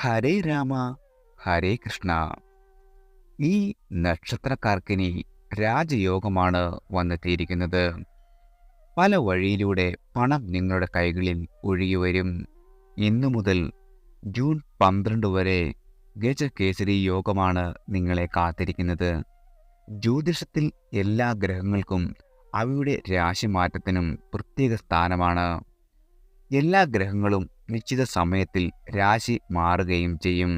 ഹരേ രാമ ഹരേ കൃഷ്ണ. ഈ നക്ഷത്രക്കാർക്കിനി രാജയോഗമാണ് വന്നെത്തിയിരിക്കുന്നത്. പല വഴിയിലൂടെ പണം നിങ്ങളുടെ കൈകളിൽ ഒഴുകിവരും. ഇന്നു മുതൽ ജൂൺ 12 വരെ ഗജകേസരി യോഗമാണ് നിങ്ങളെ കാത്തിരിക്കുന്നത്. ജ്യോതിഷത്തിൽ എല്ലാ ഗ്രഹങ്ങൾക്കും അവയുടെ രാശിമാറ്റത്തിനും പ്രത്യേക സ്ഥാനമാണ്. എല്ലാ ഗ്രഹങ്ങളും നിശ്ചിത സമയത്തിൽ രാശി മാറുകയും ചെയ്യും.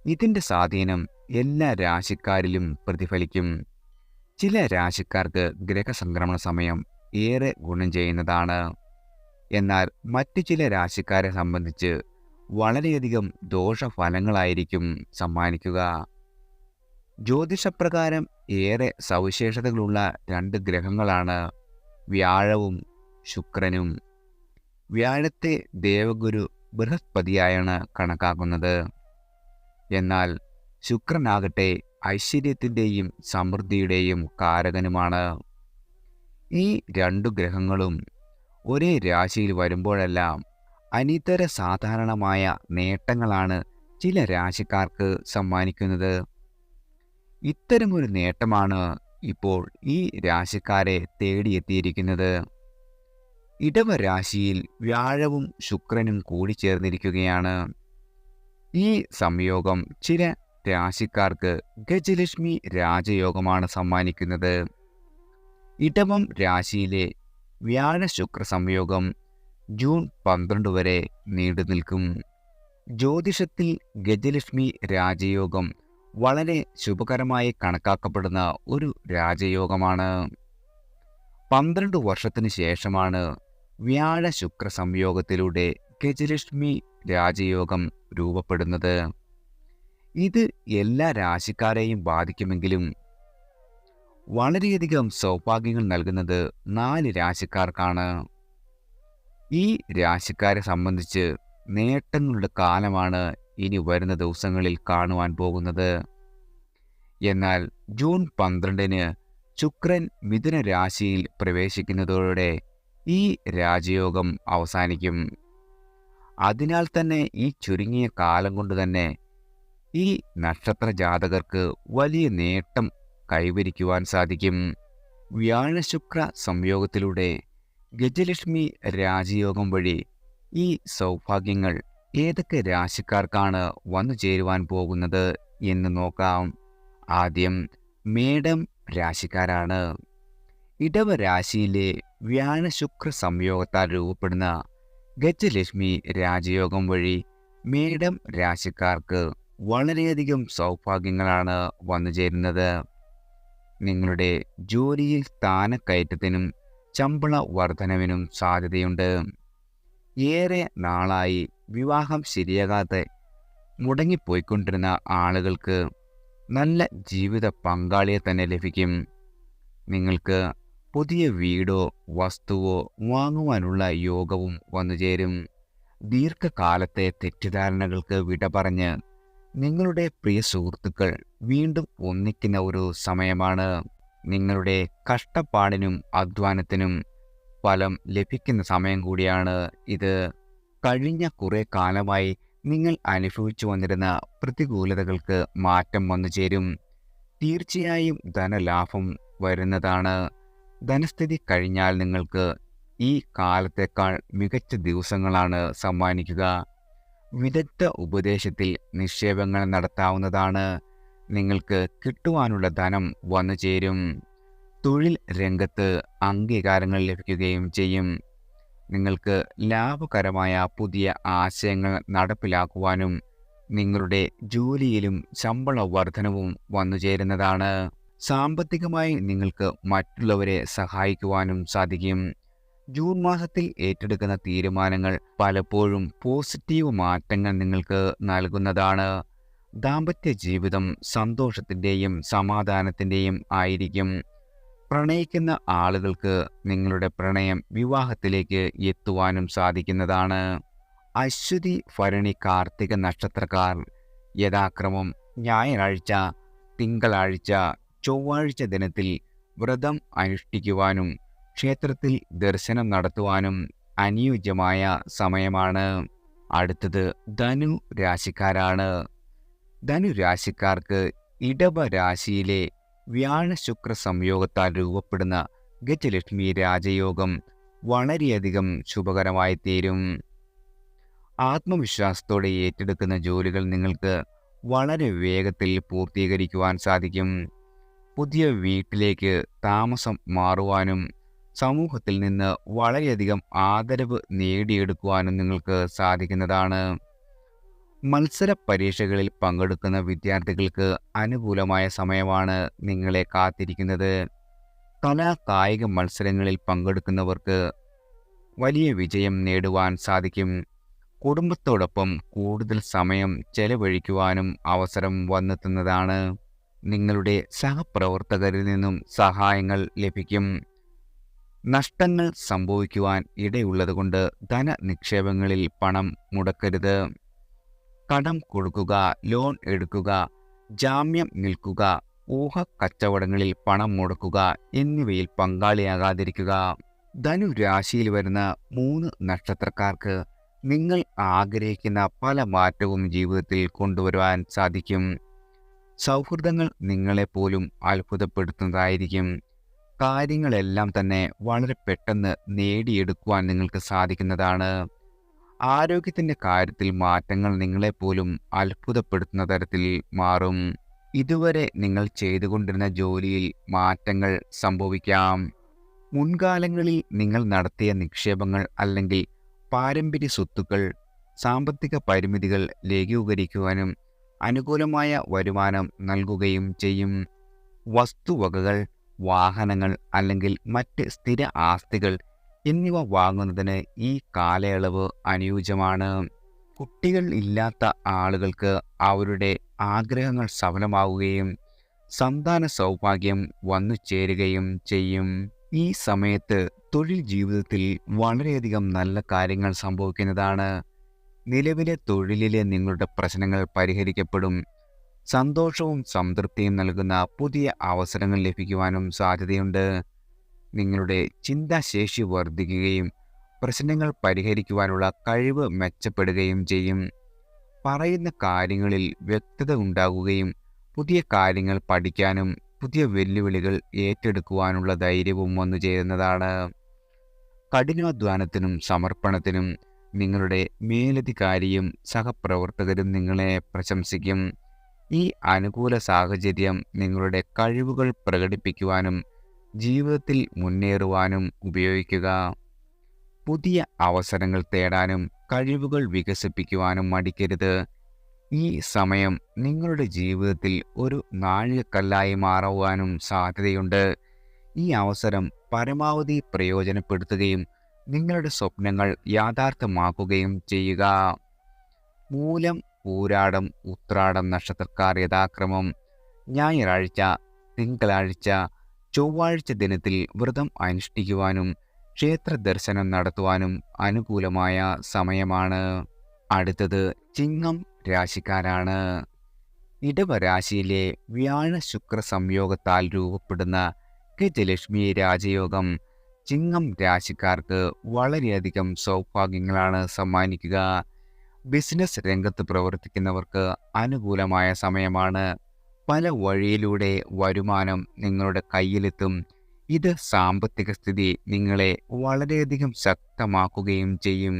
ഇതിൻ്റെ സ്വാധീനം എല്ലാ രാശിക്കാരിലും പ്രതിഫലിക്കും. ചില രാശിക്കാർക്ക് ഗ്രഹസംക്രമണ സമയം ഏറെ ഗുണം ചെയ്യുന്നതാണ്. എന്നാൽ മറ്റു ചില രാശിക്കാരെ സംബന്ധിച്ച് വളരെയധികം ദോഷഫലങ്ങളായിരിക്കും സമ്മാനിക്കുക. ജ്യോതിഷപ്രകാരം ഏറെ സവിശേഷതകളുള്ള രണ്ട് ഗ്രഹങ്ങളാണ് വ്യാഴവും ശുക്രനും. വ്യാഴത്തെ ദേവഗുരു ബൃഹസ്പതിയായാണ് കണക്കാക്കുന്നത്. എന്നാൽ ശുക്രനാകട്ടെ ഐശ്വര്യത്തിൻ്റെയും സമൃദ്ധിയുടെയും കാരകനുമാണ്. ഈ രണ്ടു ഗ്രഹങ്ങളും ഒരേ രാശിയിൽ വരുമ്പോഴെല്ലാം അനിതര സാധാരണമായ നേട്ടങ്ങളാണ് ചില രാശിക്കാർക്ക് സമ്മാനിക്കുന്നത്. ഇത്തരമൊരു നേട്ടമാണ് ഇപ്പോൾ ഈ രാശിക്കാരെ തേടിയെത്തിയിരിക്കുന്നത്. ഇടവ രാശിയിൽ വ്യാഴവും ശുക്രനും കൂടിച്ചേർന്നിരിക്കുകയാണ്. ഈ സംയോഗം ചില രാശിക്കാർക്ക് ഗജലക്ഷ്മി രാജയോഗമാണ് സമ്മാനിക്കുന്നത്. ഇടവം രാശിയിലെ വ്യാഴ ശുക്ര സംയോഗം ജൂൺ 12 വരെ നീണ്ടു നിൽക്കും. ജ്യോതിഷത്തിൽ ഗജലക്ഷ്മി രാജയോഗം വളരെ ശുഭകരമായി കണക്കാക്കപ്പെടുന്ന ഒരു രാജയോഗമാണ്. 12 വർഷത്തിന് ശേഷമാണ് വ്യാഴ ശുക്ര സംയോഗത്തിലൂടെ ഗജലക്ഷ്മി രാജയോഗം രൂപപ്പെടുന്നത്. ഇത് എല്ലാ രാശിക്കാരെയും ബാധിക്കുമെങ്കിലും വളരെയധികം സൗഭാഗ്യങ്ങൾ നൽകുന്നത് 4 രാശിക്കാർക്കാണ്. ഈ രാശിക്കാരെ സംബന്ധിച്ച് നേട്ടങ്ങളുടെ കാലമാണ് ഇനി വരുന്ന ദിവസങ്ങളിൽ കാണുവാൻ പോകുന്നത്. എന്നാൽ ജൂൺ 12-ന് ശുക്രൻ മിഥുന രാശിയിൽ പ്രവേശിക്കുന്നതോടെ ഈ രാജയോഗം അവസാനിക്കും. അതിനാൽ തന്നെ ഈ ചുരുങ്ങിയ കാലം കൊണ്ട് തന്നെ ഈ നക്ഷത്ര ജാതകർക്ക് വലിയ നേട്ടം കൈവരിക്കുവാൻ സാധിക്കും. വ്യാഴശുക്ര സംയോഗത്തിലൂടെ ഗജലക്ഷ്മി രാജയോഗം വഴി ഈ സൗഭാഗ്യങ്ങൾ ഏതൊക്കെ രാശിക്കാർക്കാണ് വന്നു ചേരുവാൻ പോകുന്നത് എന്ന് നോക്കാം. ആദ്യം മേടം രാശിക്കാരാണ്. ഇടവ രാശിയിലെ വ്യാഴശുക്ര സംയോഗത്താൽ രൂപപ്പെടുന്ന ഗജലക്ഷ്മി രാജയോഗം വഴി മേടം രാശിക്കാർക്ക് വളരെയധികം സൗഭാഗ്യങ്ങളാണ് വന്നു ചേരുന്നത്. നിങ്ങളുടെ ജോലിയിൽ സ്ഥാനക്കയറ്റത്തിനും ശമ്പള വർധനവിനും സാധ്യതയുണ്ട്. ഏറെ നാളായി വിവാഹം ശരിയാകാതെ മുടങ്ങിപ്പോയിക്കൊണ്ടിരുന്ന ആളുകൾക്ക് നല്ല ജീവിത പങ്കാളിയെ തന്നെ ലഭിക്കും. നിങ്ങൾക്ക് പുതിയ വീടോ വസ്തുവോ വാങ്ങുവാനുള്ള യോഗവും വന്നുചേരും. ദീർഘകാലത്തെ തെറ്റിദ്ധാരണകൾക്ക് വിട പറഞ്ഞ് നിങ്ങളുടെ പ്രിയ സുഹൃത്തുക്കൾ വീണ്ടും ഒന്നിക്കുന്ന ഒരു സമയമാണ്. നിങ്ങളുടെ കഷ്ടപ്പാടിനും അധ്വാനത്തിനും ഫലം ലഭിക്കുന്ന സമയം കൂടിയാണ് ഇത്. കഴിഞ്ഞ കുറേ കാലമായി നിങ്ങൾ അനുഭവിച്ചു വന്നിരുന്ന പ്രതികൂലതകൾക്ക് മാറ്റം വന്നു ചേരും. തീർച്ചയായും ധനലാഭം വരുന്നതാണ്. ധനസ്ഥിതി കഴിഞ്ഞാൽ നിങ്ങൾക്ക് ഈ കാലത്തേക്കാൾ മികച്ച ദിവസങ്ങളാണ് സമ്മാനിക്കുക. വിദഗ്ധ ഉപദേശത്തിൽ നിക്ഷേപങ്ങൾ നടത്താവുന്നതാണ്. നിങ്ങൾക്ക് കിട്ടുവാനുള്ള ധനം വന്നു ചേരും. തൊഴിൽ രംഗത്ത് അംഗീകാരങ്ങൾ ലഭിക്കുകയും ചെയ്യും. നിങ്ങൾക്ക് ലാഭകരമായ പുതിയ ആശയങ്ങൾ നടപ്പിലാക്കുവാനും നിങ്ങളുടെ ജോലിയിലും ശമ്പള വർധനവും വന്നു ചേരുന്നതാണ്. സാമ്പത്തികമായി നിങ്ങൾക്ക് മറ്റുള്ളവരെ സഹായിക്കുവാനും സാധിക്കും. ജൂൺ മാസത്തിൽ ഏറ്റെടുക്കുന്ന തീരുമാനങ്ങൾ പലപ്പോഴും പോസിറ്റീവ് മാറ്റങ്ങൾ നിങ്ങൾക്ക് നൽകുന്നതാണ്. ദാമ്പത്യ ജീവിതം സന്തോഷത്തിൻ്റെയും സമാധാനത്തിൻ്റെയും ആയിരിക്കും. പ്രണയിക്കുന്ന ആളുകൾക്ക് നിങ്ങളുടെ പ്രണയം വിവാഹത്തിലേക്ക് എത്തുവാനും സാധിക്കുന്നതാണ്. അശ്വതി ഭരണി കാർത്തിക നക്ഷത്രക്കാർ യഥാക്രമം ഞായറാഴ്ച, തിങ്കളാഴ്ച, ചൊവ്വാഴ്ച ദിനത്തിൽ വ്രതം അനുഷ്ഠിക്കുവാനും ക്ഷേത്രത്തിൽ ദർശനം നടത്തുവാനും അനുയോജ്യമായ സമയമാണ്. അടുത്തത് ധനു രാശിക്കാരാണ്. ധനു രാശിക്കാർക്ക് ഇടവ രാശിയിലെ വ്യാഴ-ശുക്ര സംയോഗത്താൽ രൂപപ്പെടുന്ന ഗജലക്ഷ്മി രാജയോഗം വളരെയധികം ശുഭകരമായി തീരും. ആത്മവിശ്വാസത്തോടെ ഏറ്റെടുക്കുന്ന ജോലികൾ നിങ്ങൾക്ക് വളരെ വേഗത്തിൽ പൂർത്തീകരിക്കുവാൻ സാധിക്കും. പുതിയ വീട്ടിലേക്ക് താമസം മാറുവാനും സമൂഹത്തിൽ നിന്ന് വളരെയധികം ആദരവ് നേടിയെടുക്കുവാനും നിങ്ങൾക്ക് സാധിക്കുന്നതാണ്. മത്സര പരീക്ഷകളിൽ പങ്കെടുക്കുന്ന വിദ്യാർത്ഥികൾക്ക് അനുകൂലമായ സമയമാണ് നിങ്ങളെ കാത്തിരിക്കുന്നത്. കലാ-കായിക മത്സരങ്ങളിൽ പങ്കെടുക്കുന്നവർക്ക് വലിയ വിജയം നേടുവാൻ സാധിക്കും. കുടുംബത്തോടൊപ്പം കൂടുതൽ സമയം ചെലവഴിക്കുവാനും അവസരം വന്നെത്തുന്നതാണ്. നിങ്ങളുടെ സഹപ്രവർത്തകരിൽ നിന്നും സഹായങ്ങൾ ലഭിക്കും. നഷ്ടങ്ങൾ സംഭവിക്കുവാൻ ഇടയുള്ളതുകൊണ്ട് ധനനിക്ഷേപങ്ങളിൽ പണം മുടക്കരുത്. കടം കൊടുക്കുക, ലോൺ എടുക്കുക, ജാമ്യം നിൽക്കുക, ഊഹക്കച്ചവടങ്ങളിൽ പണം മുടക്കുക എന്നിവയിൽ പങ്കാളിയാകാതിരിക്കുക. ധനു രാശിയിൽ വരുന്ന 3 നക്ഷത്രക്കാർക്ക് നിങ്ങൾ ആഗ്രഹിക്കുന്ന പല മാറ്റവും ജീവിതത്തിൽ കൊണ്ടുവരുവാൻ സാധിക്കും. സൗഹൃദങ്ങൾ നിങ്ങളെപ്പോലും അത്ഭുതപ്പെടുത്തുന്നതായിരിക്കും. കാര്യങ്ങളെല്ലാം തന്നെ വളരെ പെട്ടെന്ന് നേടിയെടുക്കുവാൻ നിങ്ങൾക്ക് സാധിക്കുന്നതാണ്. ആരോഗ്യത്തിൻ്റെ കാര്യത്തിൽ മാറ്റങ്ങൾ നിങ്ങളെപ്പോലും അത്ഭുതപ്പെടുത്തുന്ന തരത്തിൽ മാറും. ഇതുവരെ നിങ്ങൾ ചെയ്തുകൊണ്ടിരുന്ന ജോലിയിൽ മാറ്റങ്ങൾ സംഭവിക്കാം. മുൻകാലങ്ങളിൽ നിങ്ങൾ നടത്തിയ നിക്ഷേപങ്ങൾ അല്ലെങ്കിൽ പാരമ്പര്യ സ്വത്തുക്കൾ സാമ്പത്തിക പരിമിതികൾ ലഘൂകരിക്കുവാനും അനുകൂലമായ വരുമാനം നൽകുകയും ചെയ്യും. വസ്തുവകകൾ, വാഹനങ്ങൾ അല്ലെങ്കിൽ മറ്റ് സ്ഥിര ആസ്തികൾ എന്നിവ വാങ്ങുന്നതിന് ഈ കാലയളവ് അനുയോജ്യമാണ്. കുട്ടികൾ ഇല്ലാത്ത ആളുകൾക്ക് അവരുടെ ആഗ്രഹങ്ങൾ സഫലമാവുകയും സന്താന സൗഭാഗ്യം വന്നു ചേരുകയും ചെയ്യും. ഈ സമയത്ത് തൊഴിൽ ജീവിതത്തിൽ വളരെയധികം നല്ല കാര്യങ്ങൾ സംഭവിക്കുന്നതാണ്. നിലവിലെ തൊഴിലിലെ നിങ്ങളുടെ പ്രശ്നങ്ങൾ പരിഹരിക്കപ്പെടും. സന്തോഷവും സംതൃപ്തിയും നൽകുന്ന പുതിയ അവസരങ്ങൾ ലഭിക്കുവാനും സാധ്യതയുണ്ട്. നിങ്ങളുടെ ചിന്താശേഷി വർദ്ധിക്കുകയും പ്രശ്നങ്ങൾ പരിഹരിക്കുവാനുള്ള കഴിവ് മെച്ചപ്പെടുകയും ചെയ്യും. പറയുന്ന കാര്യങ്ങളിൽ വ്യക്തത ഉണ്ടാകുകയും പുതിയ കാര്യങ്ങൾ പഠിക്കാനും പുതിയ വെല്ലുവിളികൾ ഏറ്റെടുക്കുവാനുള്ള ധൈര്യവും വന്നു ചേരുന്നതാണ്. കഠിനാധ്വാനത്തിനും സമർപ്പണത്തിനും നിങ്ങളുടെ മേലധികാരിയും സഹപ്രവർത്തകരും നിങ്ങളെ പ്രശംസിക്കും. ഈ അനുകൂല സാഹചര്യം നിങ്ങളുടെ കഴിവുകൾ പ്രകടിപ്പിക്കുവാനും ജീവിതത്തിൽ മുന്നേറുവാനും ഉപയോഗിക്കുക. പുതിയ അവസരങ്ങൾ തേടാനും കഴിവുകൾ വികസിപ്പിക്കുവാനും മടിക്കരുത്. ഈ സമയം നിങ്ങളുടെ ജീവിതത്തിൽ ഒരു നാഴികക്കല്ലായി മാറുവാനും സാധ്യതയുണ്ട്. ഈ അവസരം പരമാവധി പ്രയോജനപ്പെടുത്തുകയും നിങ്ങളുടെ സ്വപ്നങ്ങൾ യാഥാർത്ഥ്യമാക്കുകയും ചെയ്യുക. മൂലം, പൂരാടം, ഉത്രാടം നക്ഷത്രക്കാർ യഥാക്രമം ഞായറാഴ്ച, തിങ്കളാഴ്ച, ചൊവ്വാഴ്ച ദിനത്തിൽ വ്രതം അനുഷ്ഠിക്കുവാനും ക്ഷേത്ര ദർശനം നടത്തുവാനും അനുകൂലമായ സമയമാണ്. അടുത്തത് ചിങ്ങം രാശിക്കാരാണ്. ഇടവ രാശിയിലെ വ്യാഴ-ശുക്ര സംയോഗത്താൽ രൂപപ്പെടുന്ന ഗജലക്ഷ്മി രാജയോഗം ചിങ്ങം രാശിക്കാർക്ക് വളരെയധികം സൗഭാഗ്യങ്ങളാണ് സമ്മാനിക്കുക. ബിസിനസ് രംഗത്ത് പ്രവർത്തിക്കുന്നവർക്ക് അനുകൂലമായ സമയമാണ്. പല വഴിയിലൂടെ വരുമാനം നിങ്ങളുടെ കയ്യിലെത്തും. ഇത് സാമ്പത്തിക സ്ഥിതി നിങ്ങളെ വളരെയധികം ശക്തമാക്കുകയും ചെയ്യും.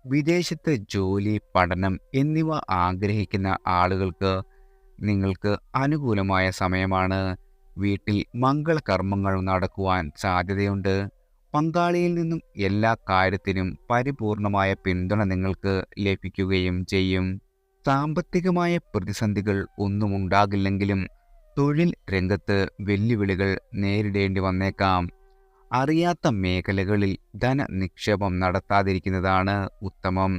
വിദേശത്ത് ജോലി, പഠനം എന്നിവ ആഗ്രഹിക്കുന്ന ആളുകൾക്ക് നിങ്ങൾക്ക് അനുകൂലമായ സമയമാണ്. വീട്ടിൽ മംഗളകർമ്മങ്ങൾ നടക്കുവാൻ സാധ്യതയുണ്ട്. പങ്കാളിയിൽ നിന്നും എല്ലാ കാര്യത്തിനും പരിപൂർണമായ പിന്തുണ നിങ്ങൾക്ക് ലഭിക്കുകയും ചെയ്യും. സാമ്പത്തികമായ പ്രതിസന്ധികൾ ഒന്നും ഉണ്ടാകില്ലെങ്കിലും തൊഴിൽ രംഗത്ത് വെല്ലുവിളികൾ നേരിടേണ്ടി വന്നേക്കാം. അറിയാത്ത മേഖലകളിൽ ധനനിക്ഷേപം നടത്താതിരിക്കുന്നതാണ് ഉത്തമം.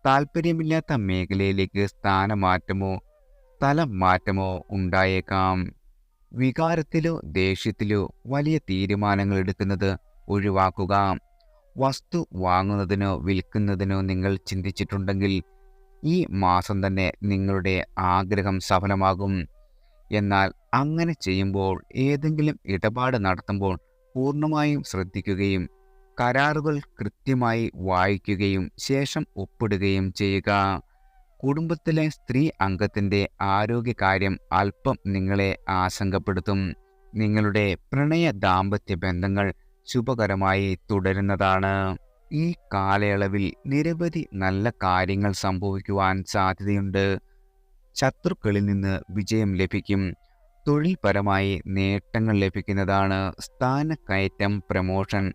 താൽപ്പര്യമില്ലാത്ത മേഖലയിലേക്ക് സ്ഥാനമാറ്റമോ സ്ഥലം മാറ്റമോ ഉണ്ടായേക്കാം. വികാരത്തിലോ ദേഷ്യത്തിലോ വലിയ തീരുമാനങ്ങൾ എടുക്കുന്നത് ഒഴിവാക്കുക. വസ്തു വാങ്ങുന്നതിനോ വിൽക്കുന്നതിനോ നിങ്ങൾ ചിന്തിച്ചിട്ടുണ്ടെങ്കിൽ ഈ മാസം തന്നെ നിങ്ങളുടെ ആഗ്രഹം സഫലമാകും. എന്നാൽ അങ്ങനെ ചെയ്യുമ്പോൾ ഏതെങ്കിലും ഇടപാട് നടത്തുമ്പോൾ പൂർണ്ണമായും ശ്രദ്ധിക്കുകയും കരാറുകൾ കൃത്യമായി വായിക്കുകയും ശേഷം ഒപ്പിടുകയും ചെയ്യുക. കുടുംബത്തിലെ സ്ത്രീ അംഗത്തിൻ്റെ ആരോഗ്യകാര്യം അല്പം നിങ്ങളെ ആശങ്കപ്പെടുത്തും. നിങ്ങളുടെ പ്രണയ ദാമ്പത്യ ബന്ധങ്ങൾ ശുഭകരമായി തുടരുന്നതാണ്. ഈ കാലയളവിൽ നിരവധി നല്ല കാര്യങ്ങൾ സംഭവിക്കുവാൻ സാധ്യതയുണ്ട്. ശത്രുക്കളിൽ നിന്ന് വിജയം ലഭിക്കും. തൊഴിൽപരമായി നേട്ടങ്ങൾ ലഭിക്കുന്നതാണ്. സ്ഥാനക്കയറ്റം, പ്രമോഷൻ,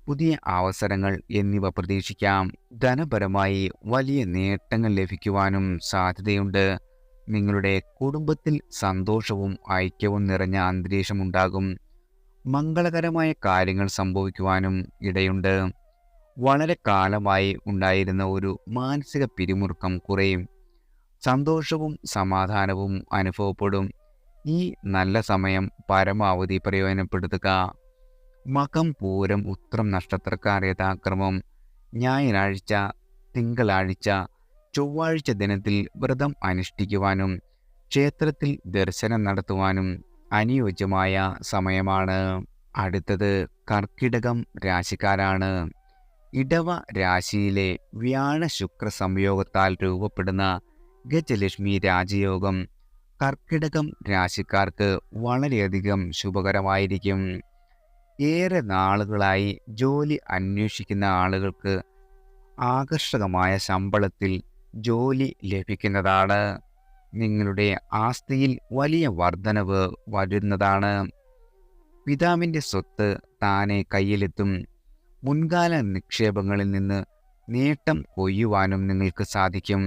പുതിയ അവസരങ്ങൾ എന്നിവ പ്രതീക്ഷിക്കാം. ധനപരമായി വലിയ നേട്ടങ്ങൾ ലഭിക്കുവാനും സാധ്യതയുണ്ട്. നിങ്ങളുടെ കുടുംബത്തിൽ സന്തോഷവും ഐക്യവും നിറഞ്ഞ അന്തരീക്ഷമുണ്ടാകും. മംഗളകരമായ കാര്യങ്ങൾ സംഭവിക്കുവാനും ഇടയുണ്ട്. വളരെ കാലമായി ഉണ്ടായിരുന്ന ഒരു മാനസിക പിരിമുറുക്കം കുറയും. സന്തോഷവും സമാധാനവും അനുഭവപ്പെടും. ഈ നല്ല സമയം പരമാവധി പ്രയോജനപ്പെടുത്തുക. മകം, പൂരം, ഉത്രം നക്ഷത്രക്കാർ യഥാക്രമം ഞായറാഴ്ച, തിങ്കളാഴ്ച, ചൊവ്വാഴ്ച ദിനത്തിൽ വ്രതം അനുഷ്ഠിക്കുവാനും ക്ഷേത്രത്തിൽ ദർശനം നടത്തുവാനും അനുയോജ്യമായ സമയമാണ്. അടുത്തത് കർക്കിടകം രാശിക്കാരാണ്. ഇടവ രാശിയിലെ വ്യാഴ ശുക്ര സംയോഗത്താൽ രൂപപ്പെടുന്ന ഗജലക്ഷ്മി രാജയോഗം കർക്കിടകം രാശിക്കാർക്ക് വളരെയധികം ശുഭകരമായിരിക്കും. ഏറെ നാളുകളായി ജോലി അന്വേഷിക്കുന്ന ആളുകൾക്ക് ആകർഷകമായ ശമ്പളത്തിൽ ജോലി ലഭിക്കുന്നതാണ്. നിങ്ങളുടെ ആസ്തിയിൽ വലിയ വർധനവ് വരുന്നതാണ്. പിതാവിൻ്റെ സ്വത്ത് താനെ കയ്യിലെത്തും. മുൻകാല നിക്ഷേപങ്ങളിൽ നിന്ന് നേട്ടം കൊയ്യുവാനും നിങ്ങൾക്ക് സാധിക്കും.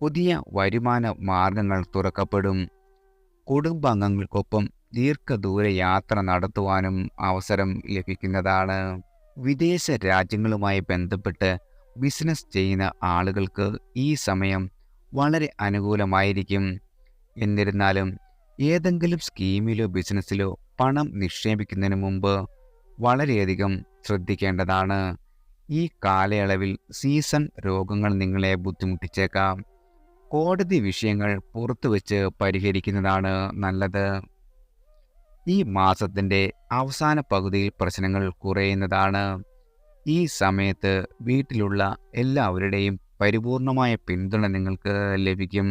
പുതിയ വരുമാന മാർഗങ്ങൾ തുറക്കപ്പെടും. കുടുംബാംഗങ്ങൾക്കൊപ്പം ദീർഘദൂര യാത്ര നടത്തുവാനും അവസരം ലഭിക്കുന്നതാണ്. വിദേശ രാജ്യങ്ങളുമായി ബന്ധപ്പെട്ട് ബിസിനസ് ചെയ്യുന്ന ആളുകൾക്ക് ഈ സമയം വളരെ അനുകൂലമായിരിക്കും. എന്നിരുന്നാലും ഏതെങ്കിലും സ്കീമിലോ ബിസിനസ്സിലോ പണം നിക്ഷേപിക്കുന്നതിന് മുമ്പ് വളരെയധികം ശ്രദ്ധിക്കേണ്ടതാണ്. ഈ കാലയളവിൽ സീസൺ രോഗങ്ങൾ നിങ്ങളെ ബുദ്ധിമുട്ടിച്ചേക്കാം. കോടതി വിഷയങ്ങൾ പുറത്തുവെച്ച് പരിഹരിക്കുന്നതാണ് നല്ലത്. ഈ മാസത്തിൻ്റെ അവസാന പകുതിയിൽ പ്രശ്നങ്ങൾ കുറയുന്നതാണ്. ഈ സമയത്ത് വീട്ടിലുള്ള എല്ലാവരുടെയും പരിപൂർണമായ പിന്തുണ നിങ്ങൾക്ക് ലഭിക്കും.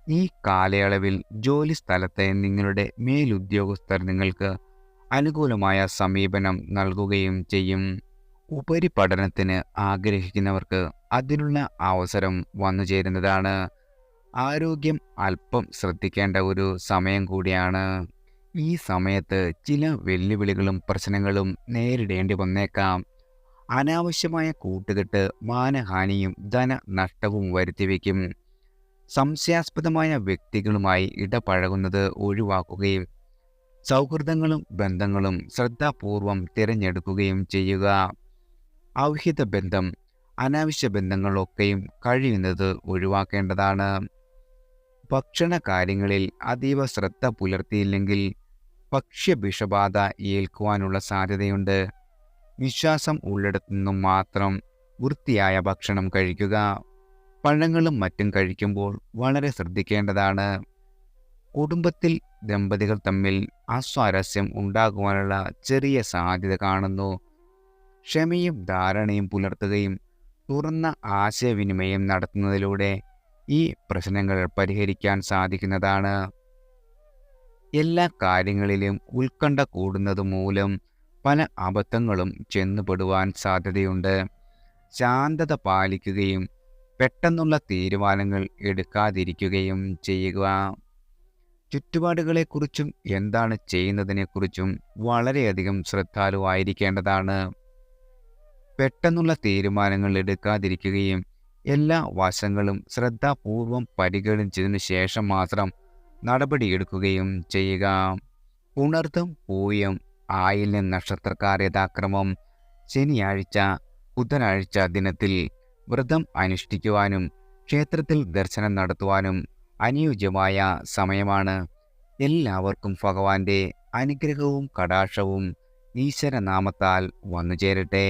ഈ കാലയളവിൽ ജോലി സ്ഥലത്തെ നിങ്ങളുടെ മേലുദ്യോഗസ്ഥർ നിങ്ങൾക്ക് അനുകൂലമായ സമീപനം നൽകുകയും ചെയ്യും. ഉപരിപഠനത്തിന് ആഗ്രഹിക്കുന്നവർക്ക് അതിനുള്ള അവസരം വന്നു ചേരുന്നതാണ്. ആരോഗ്യം അല്പം ശ്രദ്ധിക്കേണ്ട ഒരു സമയം കൂടിയാണ്. ഈ സമയത്ത് ചില വെല്ലുവിളികളും പ്രശ്നങ്ങളും നേരിടേണ്ടി വന്നേക്കാം. അനാവശ്യമായ കൂട്ടുകെട്ട് മാനഹാനിയും ധനനഷ്ടവും വരുത്തിവെക്കും. സംശയാസ്പദമായ വ്യക്തികളുമായി ഇടപഴകുന്നത് ഒഴിവാക്കുകയും സൗഹൃദങ്ങളും ബന്ധങ്ങളും ശ്രദ്ധാപൂർവം തിരഞ്ഞെടുക്കുകയും ചെയ്യുക. ഔഹിത ബന്ധം, അനാവശ്യ ബന്ധങ്ങളൊക്കെയും കഴിയുന്നത് ഒഴിവാക്കേണ്ടതാണ്. ഭക്ഷണ കാര്യങ്ങളിൽ അതീവ ശ്രദ്ധ പുലർത്തിയില്ലെങ്കിൽ ഭക്ഷ്യവിഷബാധ ഏൽക്കുവാനുള്ള സാധ്യതയുണ്ട്. വിശ്വാസം ഉള്ളിടത്തു നിന്നും മാത്രം വൃത്തിയായ ഭക്ഷണം കഴിക്കുക. പഴങ്ങളും മറ്റും കഴിക്കുമ്പോൾ വളരെ ശ്രദ്ധിക്കേണ്ടതാണ്. കുടുംബത്തിൽ ദമ്പതികൾ തമ്മിൽ അസ്വാരസ്യം ഉണ്ടാകുവാനുള്ള ചെറിയ സാധ്യത കാണുന്നു. ക്ഷമയും ധാരണയും പുലർത്തുകയും തുറന്ന ആശയവിനിമയം നടത്തുന്നതിലൂടെ ഈ പ്രശ്നങ്ങൾ പരിഹരിക്കാൻ സാധിക്കുന്നതാണ്. എല്ലാ കാര്യങ്ങളിലും ഉത്കണ്ഠ കൂടുന്നത് മൂലം പല അബദ്ധങ്ങളും ചെന്നുപെടുവാൻ സാധ്യതയുണ്ട്. ശാന്തത പാലിക്കുകയും പെട്ടെന്നുള്ള തീരുമാനങ്ങൾ എടുക്കാതിരിക്കുകയും ചെയ്യുക. ചുറ്റുപാടുകളെക്കുറിച്ചും എന്താണ് ചെയ്യുന്നതിനെക്കുറിച്ചും വളരെയധികം ശ്രദ്ധാലുവായിരിക്കേണ്ടതാണ്. പെട്ടെന്നുള്ള തീരുമാനങ്ങൾ എടുക്കാതിരിക്കുകയും എല്ലാ വശങ്ങളും ശ്രദ്ധാപൂർവം പരിഗണിച്ചതിനു ശേഷം മാത്രം നടപടിയെടുക്കുകയും ചെയ്യുക. ഉണർത്തും, പൂയം, ആയില്യം നക്ഷത്രക്കാർ യഥാക്രമം ശനിയാഴ്ച, ബുധനാഴ്ച ദിനത്തിൽ വ്രതം അനുഷ്ഠിക്കുവാനും ക്ഷേത്രത്തിൽ ദർശനം നടത്തുവാനും അനുയോജ്യമായ സമയമാണ്. എല്ലാവർക്കും ഭഗവാന്റെ അനുഗ്രഹവും കടാക്ഷവും ഈശ്വരനാമത്താൽ വന്നു ചേരട്ടെ.